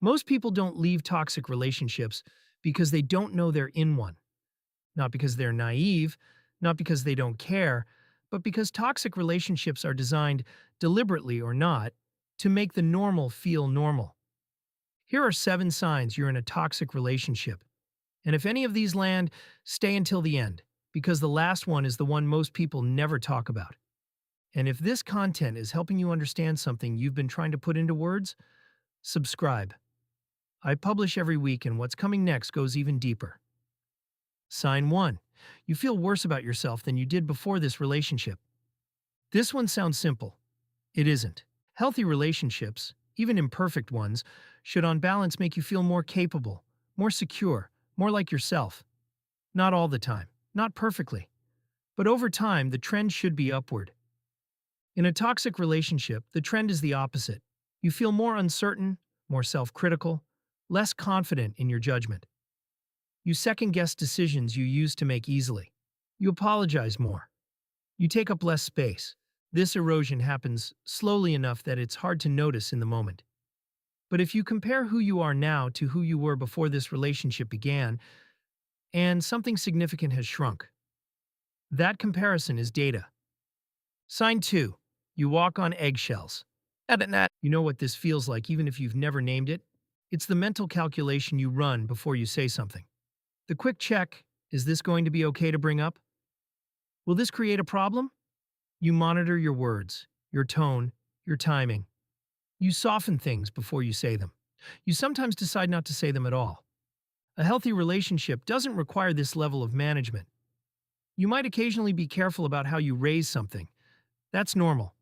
Most people don't leave toxic relationships because they don't know they're in one, not because they're naive, not because they don't care, but because toxic relationships are designed, deliberately or not, to make the normal feel normal. Here are 7 signs you're in a toxic relationship. And if any of these land, stay until the end, because the last one is the one most people never talk about. And if this content is helping you understand something you've been trying to put into words, subscribe. I publish every week, and what's coming next goes even deeper. Sign 1. You feel worse about yourself than you did before this relationship. This one sounds simple. It isn't. Healthy relationships, even imperfect ones, should on balance make you feel more capable, more secure, more like yourself. Not all the time, not perfectly. But over time, the trend should be upward. In a toxic relationship, the trend is the opposite. You feel more uncertain, more self-critical, less confident in your judgment. You second-guess decisions you used to make easily. You apologize more. You take up less space. This erosion happens slowly enough that it's hard to notice in the moment. But if you compare who you are now to who you were before this relationship began, and something significant has shrunk, that comparison is data. Sign 2. You walk on eggshells. You know what this feels like even if you've never named it? It's the mental calculation you run before you say something. The quick check, is this going to be okay to bring up? Will this create a problem? You monitor your words, your tone, your timing. You soften things before you say them. You sometimes decide not to say them at all. A healthy relationship doesn't require this level of management. You might occasionally be careful about how you raise something. That's normal.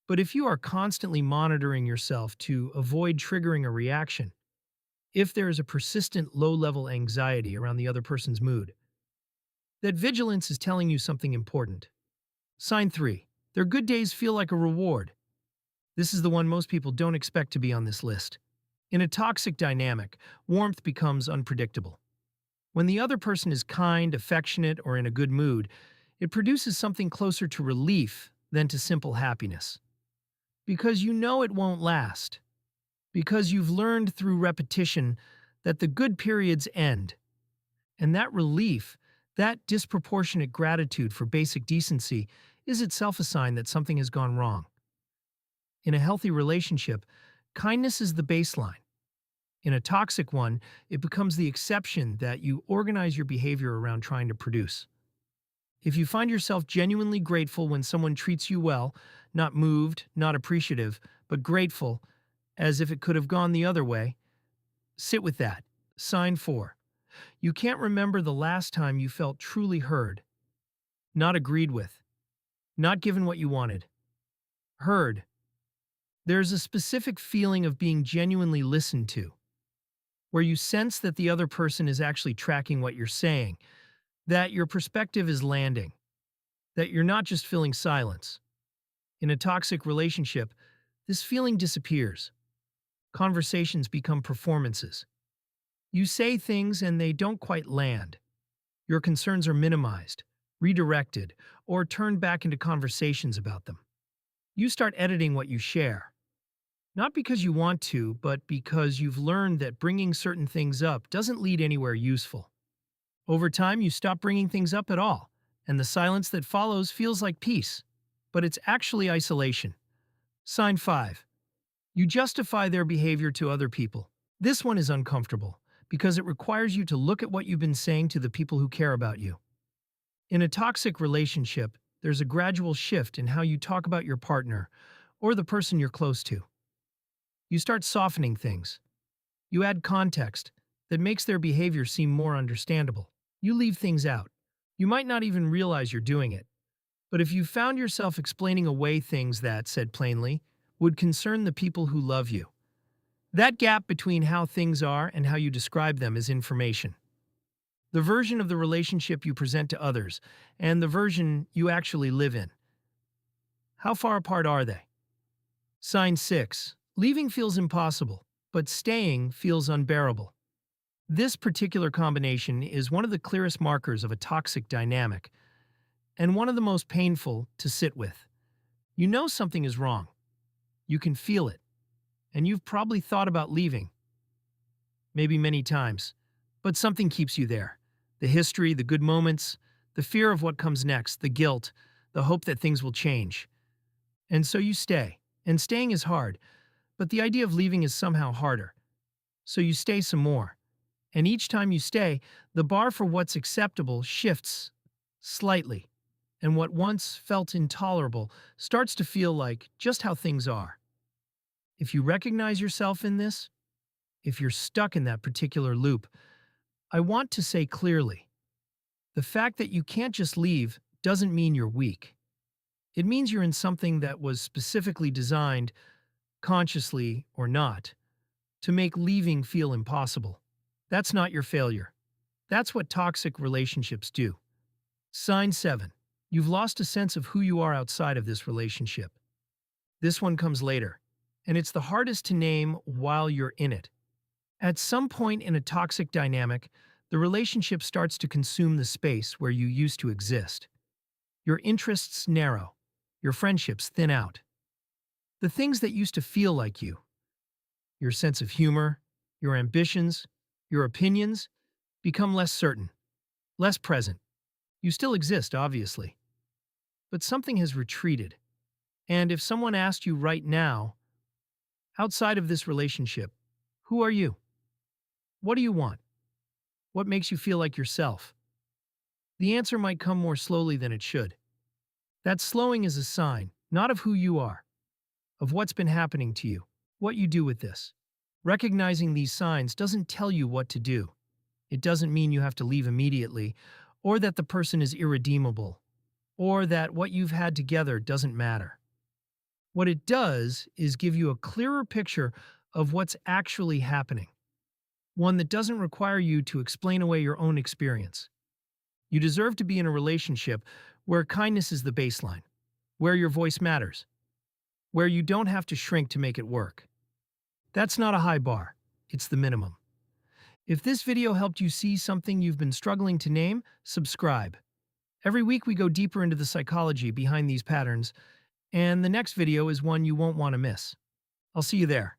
But if you are constantly monitoring yourself to avoid triggering a reaction, if there is a persistent low-level anxiety around the other person's mood, that vigilance is telling you something important. Sign 3. Their good days feel like a reward. This is the one most people don't expect to be on this list. In a toxic dynamic, warmth becomes unpredictable. When the other person is kind, affectionate, or in a good mood, it produces something closer to relief than to simple happiness. Because you know it won't last. Because you've learned through repetition that the good periods end. And that relief, that disproportionate gratitude for basic decency, is itself a sign that something has gone wrong. In a healthy relationship, kindness is the baseline. In a toxic one, it becomes the exception that you organize your behavior around trying to produce. If you find yourself genuinely grateful when someone treats you well, not moved, not appreciative, but grateful, as if it could have gone the other way, sit with that. Sign 4. You can't remember the last time you felt truly heard, not agreed with, not given what you wanted. Heard. There's a specific feeling of being genuinely listened to, where you sense that the other person is actually tracking what you're saying, that your perspective is landing, that you're not just filling silence. In a toxic relationship, this feeling disappears. Conversations become performances. You say things and they don't quite land. Your concerns are minimized, redirected, or turned back into conversations about them. You start editing what you share. Not because you want to, but because you've learned that bringing certain things up doesn't lead anywhere useful. Over time, you stop bringing things up at all, and the silence that follows feels like peace. But it's actually isolation. Sign 5. You justify their behavior to other people. This one is uncomfortable, because it requires you to look at what you've been saying to the people who care about you. In a toxic relationship, there's a gradual shift in how you talk about your partner or the person you're close to. You start softening things. You add context that makes their behavior seem more understandable. You leave things out. You might not even realize you're doing it. But if you found yourself explaining away things that, said plainly, would concern the people who love you, that gap between how things are and how you describe them is information. The version of the relationship you present to others and the version you actually live in. How far apart are they? Sign 6. Leaving feels impossible, but staying feels unbearable. This particular combination is one of the clearest markers of a toxic dynamic, and one of the most painful to sit with. You know something is wrong. You can feel it, and you've probably thought about leaving. maybe many times, but something keeps you there. The history, the good moments, the fear of what comes next, the guilt, the hope that things will change. And so you stay. And staying is hard, but the idea of leaving is somehow harder. So you stay some more. And each time you stay, the bar for what's acceptable shifts slightly. And what once felt intolerable starts to feel like just how things are. If you recognize yourself in this, if you're stuck in that particular loop, I want to say clearly, the fact that you can't just leave doesn't mean you're weak. It means you're in something that was specifically designed, consciously or not, to make leaving feel impossible. That's not your failure. That's what toxic relationships do. Sign 7. You've lost a sense of who you are outside of this relationship. This one comes later, and it's the hardest to name while you're in it. At some point in a toxic dynamic, the relationship starts to consume the space where you used to exist. Your interests narrow, your friendships thin out. The things that used to feel like you, your sense of humor, your ambitions, your opinions, become less certain, less present. You still exist, obviously, but something has retreated. And if someone asked you right now, outside of this relationship, who are you? What do you want? What makes you feel like yourself? The answer might come more slowly than it should. That slowing is a sign, not of who you are, of what's been happening to you, what you do with this. Recognizing these signs doesn't tell you what to do. It doesn't mean you have to leave immediately, or that the person is irredeemable, or that what you've had together doesn't matter. What it does is give you a clearer picture of what's actually happening, one that doesn't require you to explain away your own experience. You deserve to be in a relationship where kindness is the baseline, where your voice matters, where you don't have to shrink to make it work. That's not a high bar, it's the minimum. If this video helped you see something you've been struggling to name, subscribe. Every week we go deeper into the psychology behind these patterns, and the next video is one you won't want to miss. I'll see you there.